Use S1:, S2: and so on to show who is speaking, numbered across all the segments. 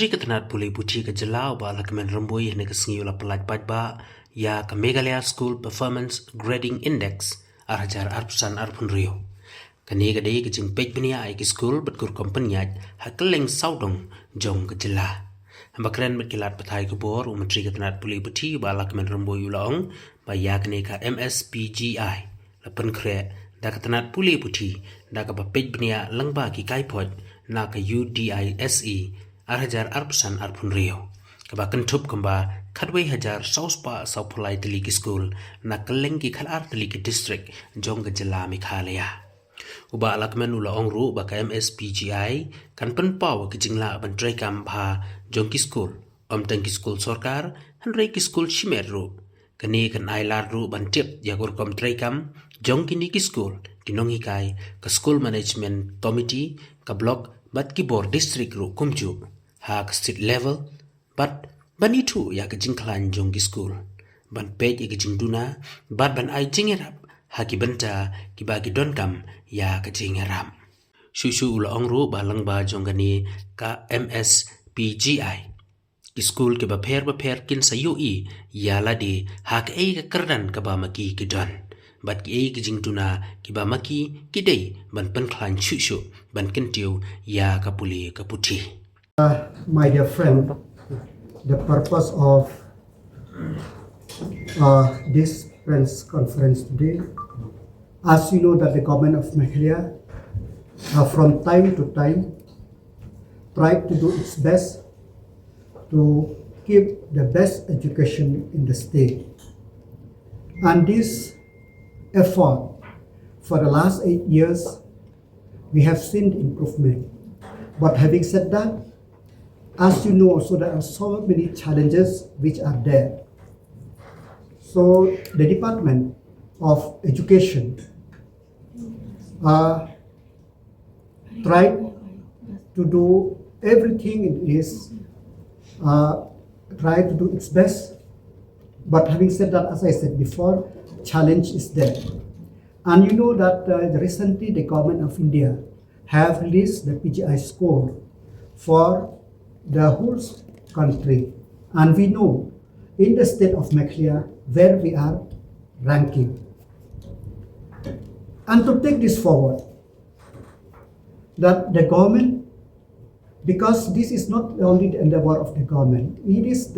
S1: Menteri Ketenat Pule Puthi ke Jylla ba Lahkmen rembui hene ke sengiu la pelaj ba ya ke Meghalaya School Performance Grading Index arhajar arpusan arpun rio. Kani ke dei ke jing pej benia ai ke school betkur kompanyat hakeleng saudong jong ke Jylla. Hambakren berkilat petai ke bor Menteri Ketenat Pule Puthi ba Lahkmen rembui ulaong ba ya kene ka MSPGI lapen kre da Ketenat Pule Puthi da ke pej benia lengba ki kaipot na ke UDISE arhajar arpusan arpun rio. Kaba kentup kemba kadwai hajar sauspa sau pulai teliki school na kelengki kalar teliki district jong ke Jylla Meghalaya. Uba Lahkmen ula ongru ba ka MSPGI kan penpaw ke jingla bentrai kampa jong ki school tengki school sorkar handrai ki school shimeru kani kan ailar ru bantip yagur kom traikam jong kini ki school kinongi kai ke school management committee ka block bat ki bor district ru kumju ha ke state level bat ban itu ya ke jingklan jong ki school ban pej ke jingduna bat ban ai jingerap ha ki benta ki bagi donkam ya ke jingeram shushu ula ongru balang ba jong gani ka MSPGI ki school ke baper kin sayui ya ladi ha ke ai ke kerdan ke ba maki ke don bat ki ai ke jingduna ki ba maki ki dei ban penklan shushu ban kentiu ya ka puli ka puthi.
S2: My dear friend, the purpose of this press conference today, as you know that the government of Meghalaya from time to time tried to do its best to keep the best education in the state. And this effort for the last 8 years, we have seen improvement. But having said that, as you know, so there are so many challenges which are there. So the Department of Education tried to do everything it is, try to do its best. But having said that, as I said before, challenge is there. And you know that recently the government of India have released the PGI score for the whole country, and we know in the state of Meghalaya where we are ranking. And to take this forward, that the government, because this is not only the endeavor of the government, it is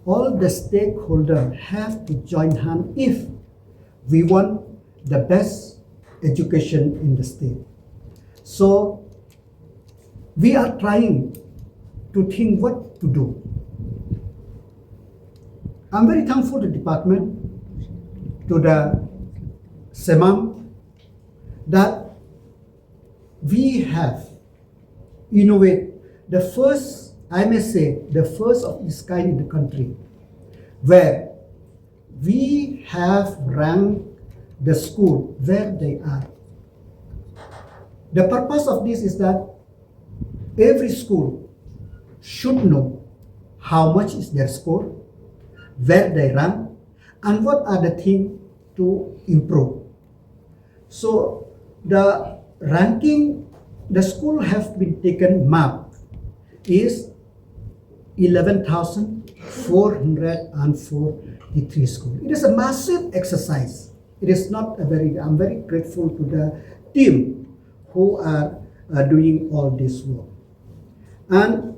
S2: all the stakeholders have to join hand if we want the best education in the state. So we are trying to think what to do. I'm very thankful to the department, to the SEMAM, that we have innovated the first, I may say, the first of its kind in the country, where we have ranked the school where they are. The purpose of this is that every school should know how much is their score, where they rank, and what are the things to improve. So the ranking, the school have been taken map is 11,443 schools. It is a massive exercise. It is not a I'm very grateful to the team who are doing all this work. And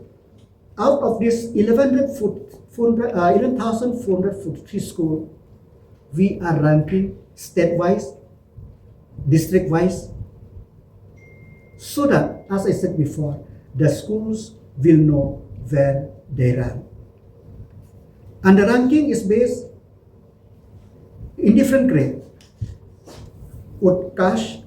S2: out of this 11,443 schools, we are ranking state-wise, district-wise, so that, as I said before, the schools will know where they rank. And the ranking is based in different grades. Utkash,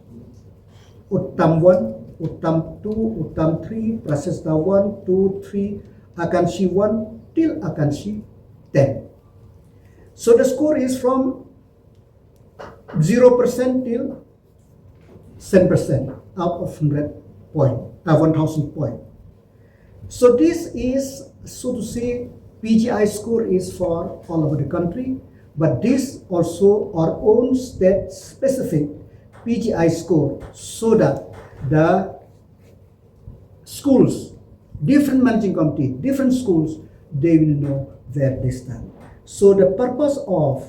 S2: Uttam 1, Uttam 2, Uttam 3, Prasesta 1, 2, 3, Akanshi 1 till Akanshi 10. So the score is from 0% till 10% out of 1,000 point. So this is, so to say, PGI score is for all over the country, but this also our own state specific PGI score, so that the schools different managing committee, different schools, they will know where they stand. So the purpose of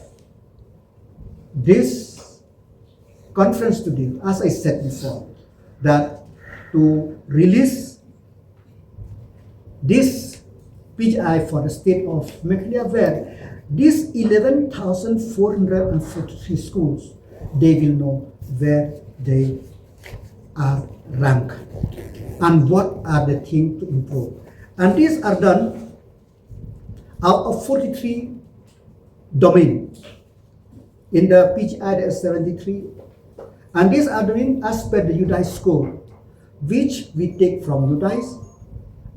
S2: this conference today, as I said before, that to release this PGI for the state of Meghalaya, where these 11,443 schools, they will know where they are ranked and what are the things to improve. And these are done out of 43 domains. In the PGI, there are 73. And these are doing as per the UDICE score, which we take from UDICE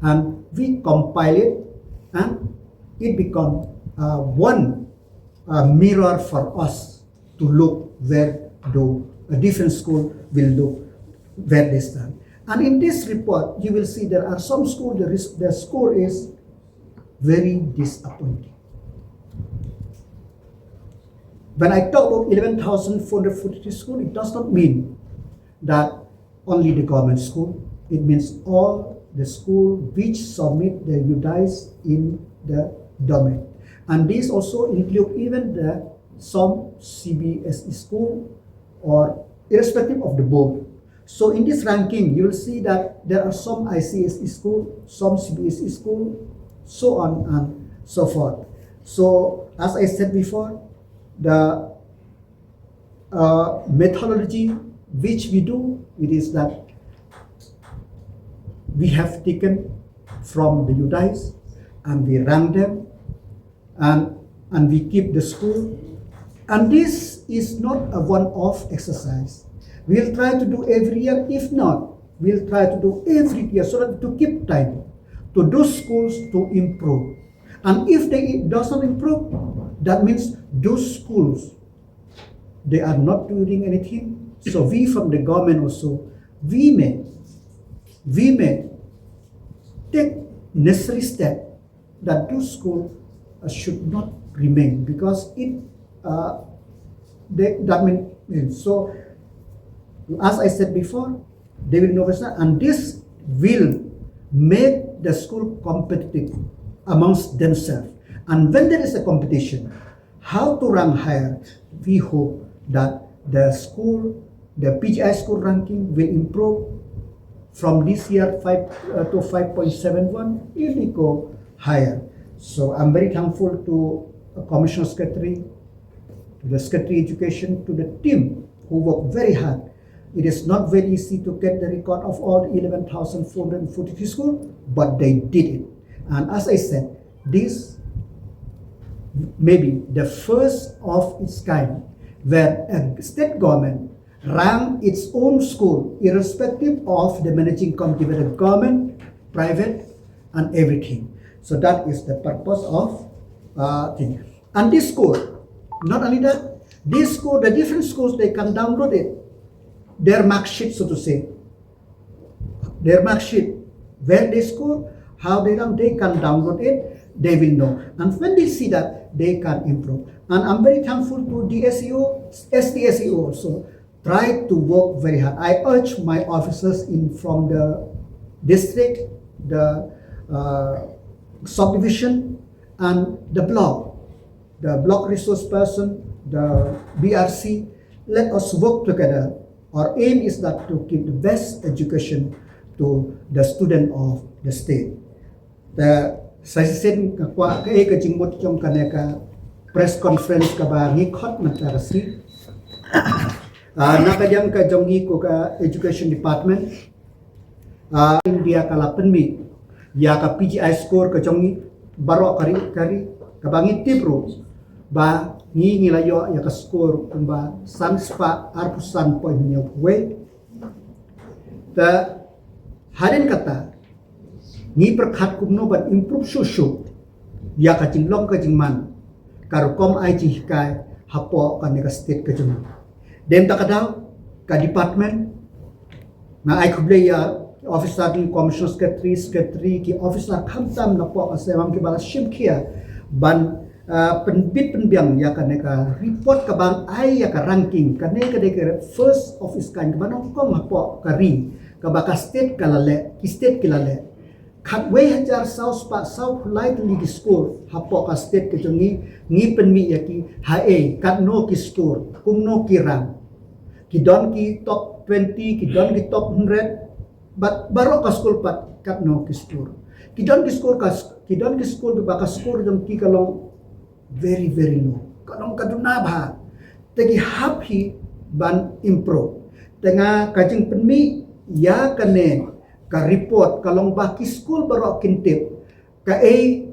S2: and we compile it, and it becomes one mirror for us to look where a different school will look where they stand. And in this report, you will see there are some schools, the score is very disappointing. When I talk about 11,443 schools, it does not mean that only the government school. It means all the schools which submit the UDICE in the domain. And these also include even some CBSE school or irrespective of the board. So in this ranking, you will see that there are some ICSE school, some CBSE school, so on and so forth. So as I said before, the methodology which we do, it is that we have taken from the UDICE and we rank them and we keep the school. And this is not a one-off exercise. We'll try to do every year. If not, we'll try to do every year so that to keep time to those schools to improve. And if they doesn't improve, that means those schools, they are not doing anything. So we from the government also, we may take necessary step that those schools should not remain, because that means so. As I said before, they will know, and this will make the school competitive amongst themselves. And when there is a competition, how to rank higher, we hope that the PGI school ranking will improve from this year 5 to 5.71 if we go higher. So I'm very thankful to Commissioner Secretary, to the Secretary Education, to the team who worked very hard. It is not very easy to get the record of all the 11,443 schools, but they did it. And as I said, this may be the first of its kind where a state government rank its own school irrespective of the managing committee, whether government, private, and everything. So that is the purpose of thing. And this score, not only that, this score, the different schools, they can download it. Their mark sheet, so to say, their mark sheet, where they score, how they rank, they can download it, they will know. And when they see that, they can improve. And I'm very thankful to the SDSEO also, try to work very hard. I urge my officers from the district, the subdivision, and the block resource person, the BRC, let us work together. Our aim is that to give the best education to the student of the state. Saya sen kwa ke jingmot chom kaneka press conference ka ba ngikot matarasi. Nakajang ka jongi ko ka education department. India ka Lahkmen ya ka PGI score ka jongi baro kari ka bangi tipro ba ngi layo ya ka score kumba sanspa arpusan point nyo we ta harin kata ngi perkhat kumno ban improve susu ya ka jinglong ka jingman karukom ai ji kai hapo ka ne ka state ka jing dem ta kadaw ka department na ai kuble ya officer ni commissioner secretary ki officer khamtam na po asewam ki bala shimkhia ban penbit penbiang ya kaneka report ka bang ai ya ka ranking kaneka de first of its kind ka banong kong hapo ka ring ka baka state kalale ki state kilale ขัดไว้ให้จารเศร้าสปะเศร้าไล่ตลีกิสกูฮับปอกสเตตก็จะงี้เป็นมียากีหากัดโนกิสกูกุมโนกิรังกิดอนกีท็อป20กิดอนกีท็อป100บัดบารอกสกูปัดกัดโนกิสกูกิดอนกิสกูบาสกูจงกีกะลอง very very low kadang kaduna bha tegi happy ban improve tengah kajing penmi ya kane ka report kalong baki school barok kintip ka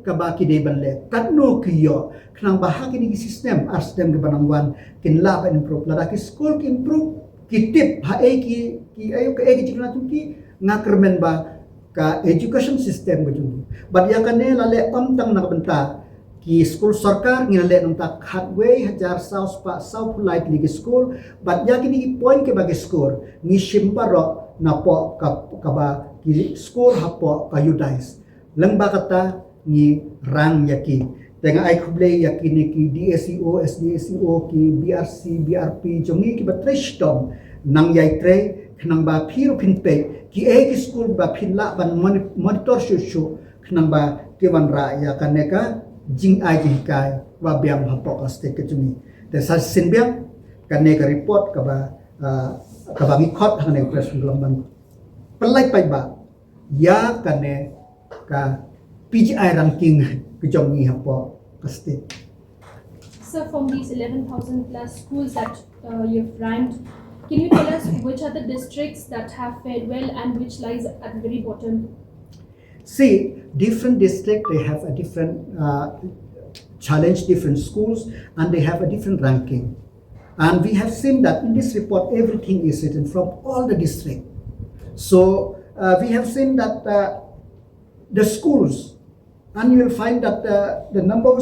S2: ka baki de banle kadno kiyo khnang bahagi ni system system ke banangwan kin la ban improve la ki school ki improve kitip ha ki ayo ka ki chikna tu ki ngakermen ba ka education system bajung bad ya kane lale tang na benta ki school sarkar nginale nung tak hatway hajar south pa south polite ligi school but ya kini point ke bagi school ni shimbaro na po ka ba ki school hapo ka yudais lang ba kata ni rang yaki tenga ai kuble yakini ki DSEO SDSEO ki BRC BRP jongi ki batreshtom nang yai tre khnang ba phiru phinpe ki ki school ba phinla ban monitor shu khnang ba ki ban ra ya kaneka jingkiew wa biam hapok aste kechumi te sa sinbiam kane ka report ka ba ngi khot hane press lamban pelai pai ba ya kane ka PGI ranking kejongi hapok aste.
S3: So from these 11,000 plus schools that you've ranked, can you tell us which are the districts that have fared well and which lies at the very bottom?
S2: See, different districts, they have a different challenge, different schools, and they have a different ranking. And we have seen that in this report, everything is written from all the districts. So we have seen that the schools, and you will find that the number one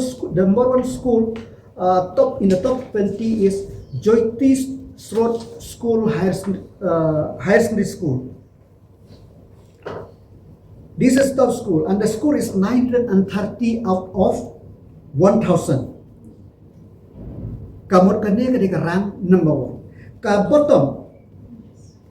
S2: school in the top 20 is Jylla School Higher Secondary School. This is top school, and the score is 930 out of 1,000. Kamot kane ka rank number 1. Ka bottom,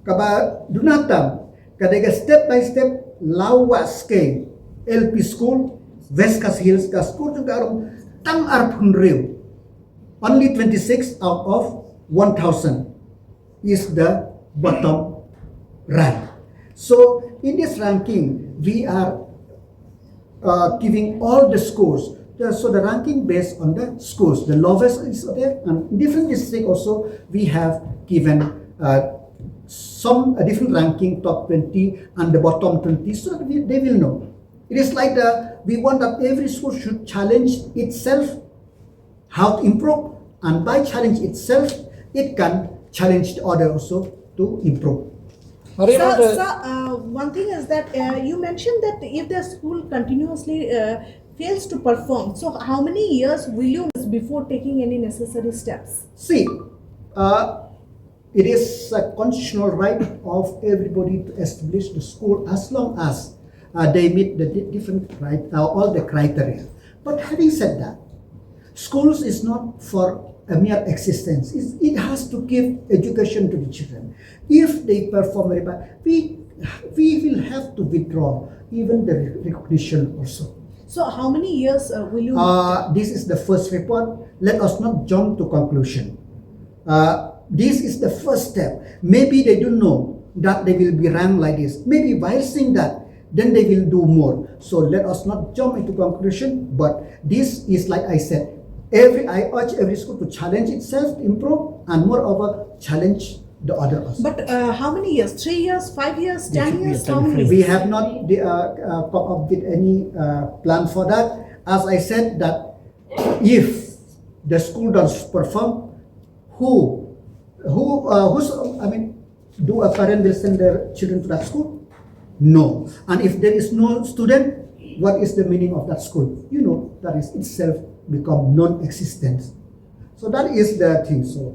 S2: ka ba dunatam, ka step by step lawa scale LP school West Hills ka school jung karom tang arpun rew. Only 26 out of 1,000 is the bottom rank. So in this ranking, we are giving all the scores. So the ranking based on the scores. The lowest is there, and in different districts also we have given some different ranking, top 20 and the bottom 20, so that they will know. It is like we want that every school should challenge itself how to improve, and by challenge itself, it can challenge the other also to improve.
S4: One thing is that you mentioned that if the school continuously fails to perform, so how many years will you miss before taking any necessary steps?
S2: See, it is a constitutional right of everybody to establish the school as long as they meet the different all the criteria. But having said that, schools is not for a mere existence. It has to give education to the children. If they perform very bad, we will have to withdraw even the recognition also.
S4: So how many years will you?
S2: This is the first report. Let us not jump to conclusion. This is the first step. Maybe they don't know that they will be ranked like this. Maybe while seeing that, then they will do more. So let us not jump into conclusion. But this is like I said. I urge every school to challenge itself, to improve, and moreover challenge the other also.
S4: But how many years? 3 years, 5 years, 10 years? How many?
S2: We have not come up with any plan for that. As I said that if the school does perform, do a parent will send their children to that school? No. And if there is no student, what is the meaning of that school? You know, that is itself become non-existent. So that is the thing. So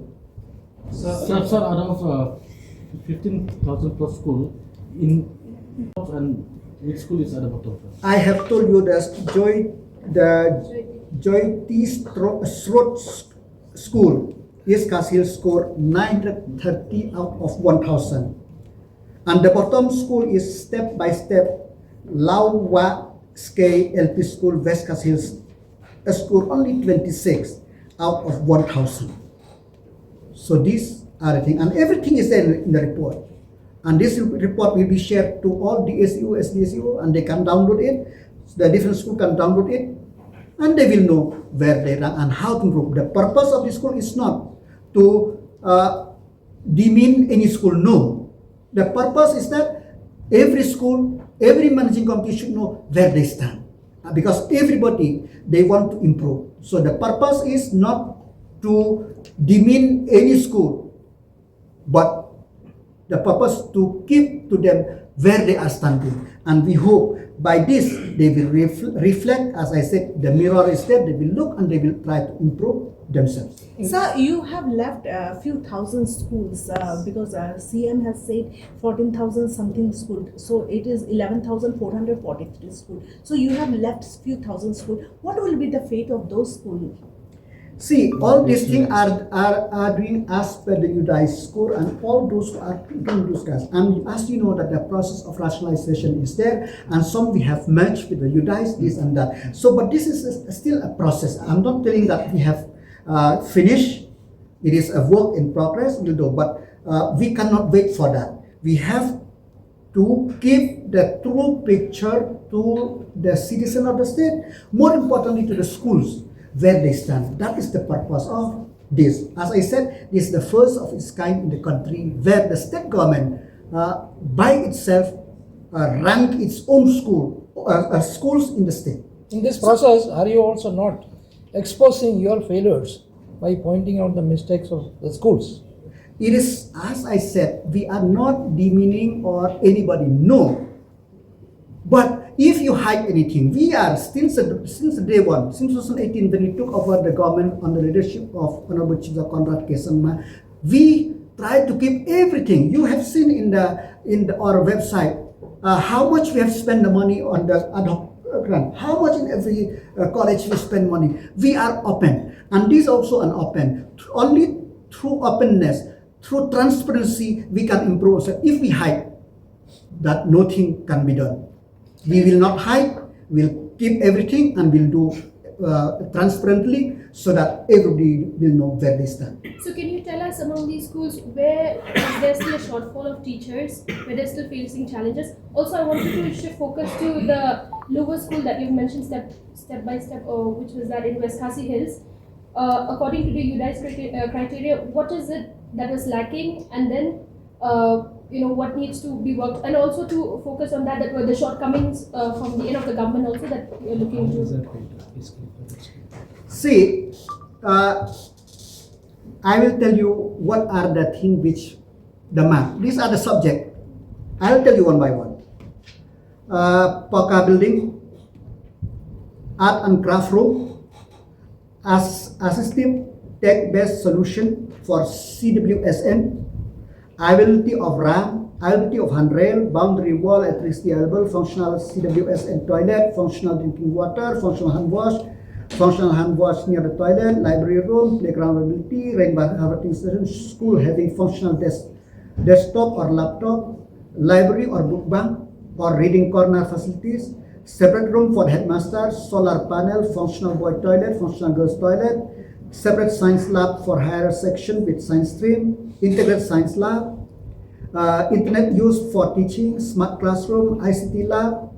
S5: out of 15,000 plus school, in and which school is at the bottom?
S2: I have told you that Jylla School is Kasil score 930 out of 1,000, and the bottom school is step by step Lawa Skay LP School, West Cas Hills School, only 26 out of 1,000. So these are the things, and everything is there in the report. And this report will be shared to all DSU, SDSU, and they can download it. The different school can download it, and they will know where they are and how to improve. The purpose of the school is not to demean any school. No, the purpose is that every school, every managing committee should know where they stand, because everybody, they want to improve. So the purpose is not to demean any school, but the purpose to keep to them where they are standing. And we hope by this they will reflect, as I said, the mirror is there, they will look and they will try to improve themselves.
S4: Sir, you have left a few thousand schools because CM has said 14,000 something schools. So it is 11,443 schools. So you have left few thousand schools. What will be the fate of those schools?
S2: See, all these things are doing as per the UDI score, and all those who are doing those guys. And as you know that the process of rationalization is there, and some we have merged with the UDIs, this and that. So, but this is still a process. I'm not telling that we have finished. It is a work in progress, we'll do, but we cannot wait for that. We have to give the true picture to the citizen of the state, more importantly to the schools, where they stand. That is the purpose of this. As I said, this is the first of its kind in the country, where the state government by itself rank its own schools in the state.
S6: In this process, are you also not exposing your failures by pointing out the mistakes of the schools?
S2: It is, as I said, we are not demeaning or anybody, no. But if you hide anything, we are since day one, since 2018, when we took over the government under the leadership of Honorable Chief Conrad Kesanma, we tried to keep everything. You have seen in our website how much we have spent the money on the ad hoc grant, how much in every college we spend money. We are open, and this is also an open. Only through openness, through transparency, we can improve. So if we hide, that nothing can be done. We will not hide, we'll keep everything, and we'll do transparently so that everybody will know where they stand.
S3: So can you tell us among these schools where is there still a shortfall of teachers, where they're still facing challenges? Also, I wanted to shift focus to the lower school that you've mentioned step by step, which was that in West Khasi Hills. According to the UDI's criteria, what is it that was lacking, and then what needs to be worked, and also to focus on that were the shortcomings from the end of the government also that you're looking to.
S2: See, I will tell you what are the things which the map. These are the subject. I'll tell you one by one. Poka building, art and craft room, assistive tech-based solution for CWSN, availability of RAM, availability of handrail, boundary wall, electricity available, functional CWSN toilet, functional drinking water, functional hand wash near the toilet, library room, playground availability, rain harvesting station, school having functional desktop or laptop, library or book bank or reading corner facilities, separate room for headmaster, solar panel, functional boy toilet, functional girls toilet, separate science lab for higher section with science stream, integrated science lab, internet used for teaching, smart classroom, ICT lab,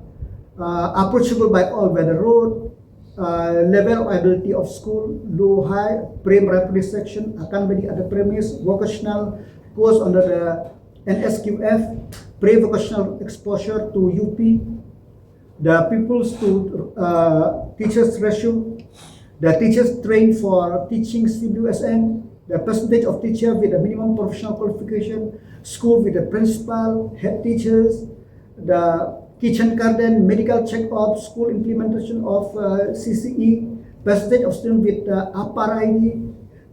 S2: approachable by all weather road, level of ability of school, low, high, pre-primary section, accompany at the premise, vocational course under the NSQF, pre-vocational exposure to UP, the pupils to teachers ratio, the teachers trained for teaching CWSN, the percentage of teacher with a minimum professional qualification, school with the principal, head teachers, the kitchen garden, medical check-up, school implementation of CCE, percentage of students with APAR ID,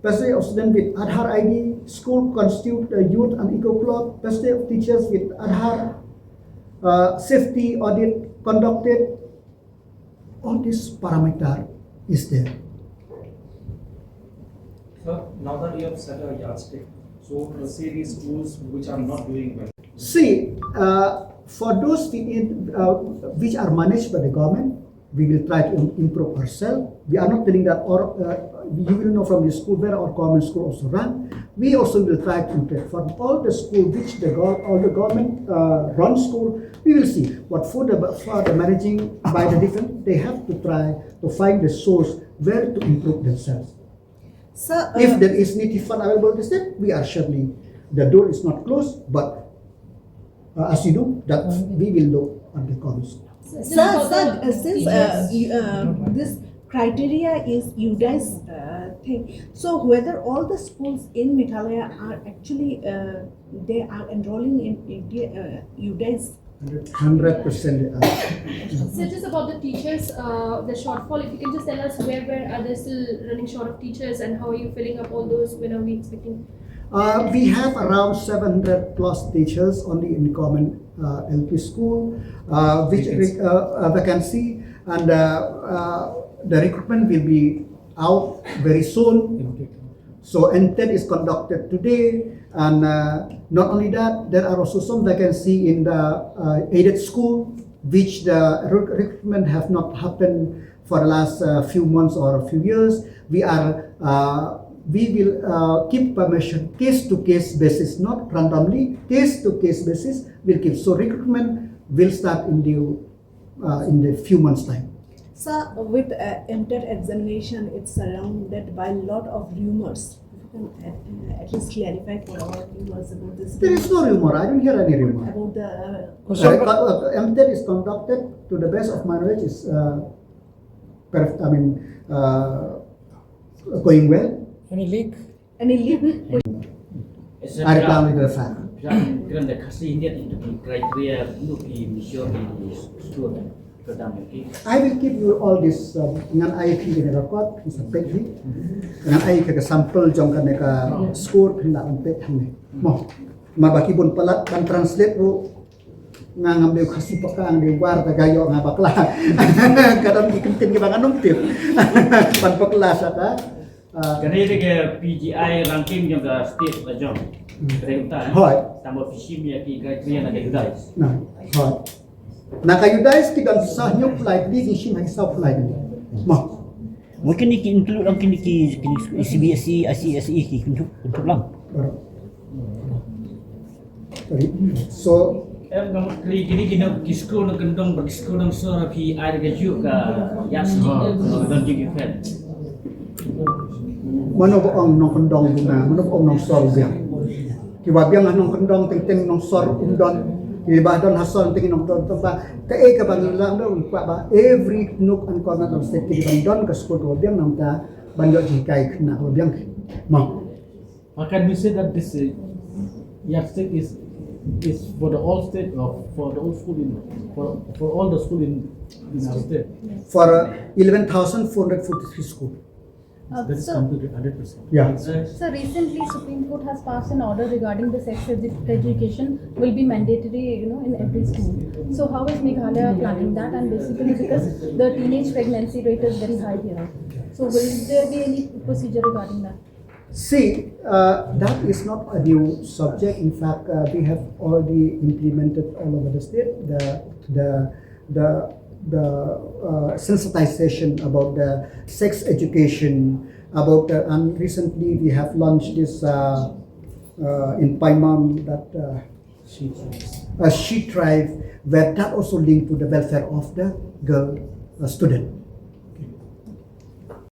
S2: percentage of students with Aadhaar ID, school constitute youth and eco club, percentage of teachers with Aadhaar, safety audit conducted. All this parameter is there.
S7: Sir, now that you have set a yardstick, so say these schools which are not doing well.
S2: See, for those which are managed by the government, we will try to improve ourselves. We are not telling that, or you will know from the school where our government school also run. We also will try to improve for all the school which all the government run school. We will see what for the managing by the different. They have to try to find the source where to improve themselves.
S4: Sir,
S2: If there is native fund available to step, we are surely the door is not closed, but as you know, that we will look at the comments.
S4: Sir, since this criteria is UDI's thing, so whether all the schools in Meghalaya are actually they are enrolling in UDI's.
S2: 100%.
S3: So just about the teachers, the shortfall, if you can just tell us where are they still running short of teachers and how are you filling up all those? When are we expecting?
S2: We have around 700 plus teachers only in common LP school, which vacancy, and the recruitment will be out very soon. So NTED is conducted today, and not only that, there are also some vacancy in the aided school, which the recruitment have not happened for the last few months or a few years. We will keep permission case-to-case basis, not randomly, case-to-case basis will keep. So recruitment will start in the few months' time.
S4: Sir, with MTED examination, it's surrounded by a lot of rumors. If you can at least clarify for our viewers about this.
S2: There is no rumor. I don't hear any rumor.
S4: About the
S2: MTED is conducted to the best of my knowledge is going well.
S6: Any leak?
S4: any leak.
S2: I reply with the fact.
S7: Kerana kasih India itu kriteria untuk mission di student pertama ini.
S2: I will give you all this dengan ai pi dengan record sampai ni dengan ai ke sampel jong kan ka score hendak sampai thang ni mo ma baki pun pelat kan translate ru ngambil kasih pakang di war ta gayo nga bakla kadang ikentin ke bangan numpir pan pakla sata
S7: Kerana ini ke PGI ranking yang ke state lajong kereta tambah visi punya kriteria nak diudai.
S2: nah hoi na kayu dais ki dan sah nyuk flight di nishim hai sah flight ni mo
S8: Mungkin ni include lang kini CBSE, ICSE untuk lang.
S2: so
S7: Kamu kini di sekolah nak kendong bagi sekolah nak suara pi ada keju ke yasi dan juga fan.
S2: mano bo ong nong kendong bunga mano bo ong nong sor biang ki wa biang nong kendong ting nong sor undon ki ba don hason ting nong don ba ka e ka bang lang do ba every nook and corner of state ki bang don ka school ko biang nam ta ban yo ji kai khna ho biang mo
S5: Can we say that this yardstick is for the all state or for the all school in for all the school in our state?
S2: for 11,443 school
S5: That is
S9: So,
S5: completed 100%.
S2: yeah
S9: so recently Supreme Court has passed an order regarding the sex education will be mandatory, in every school. So how is Meghalaya planning that? And basically because the teenage pregnancy rate is very high here. So will there be any procedure regarding that?
S2: See, that is not a new subject. In fact, we have already implemented all over the state the sensitization about the sex education. And recently we have launched this in Paimam that she tribe, where that also linked to the welfare of the girl student.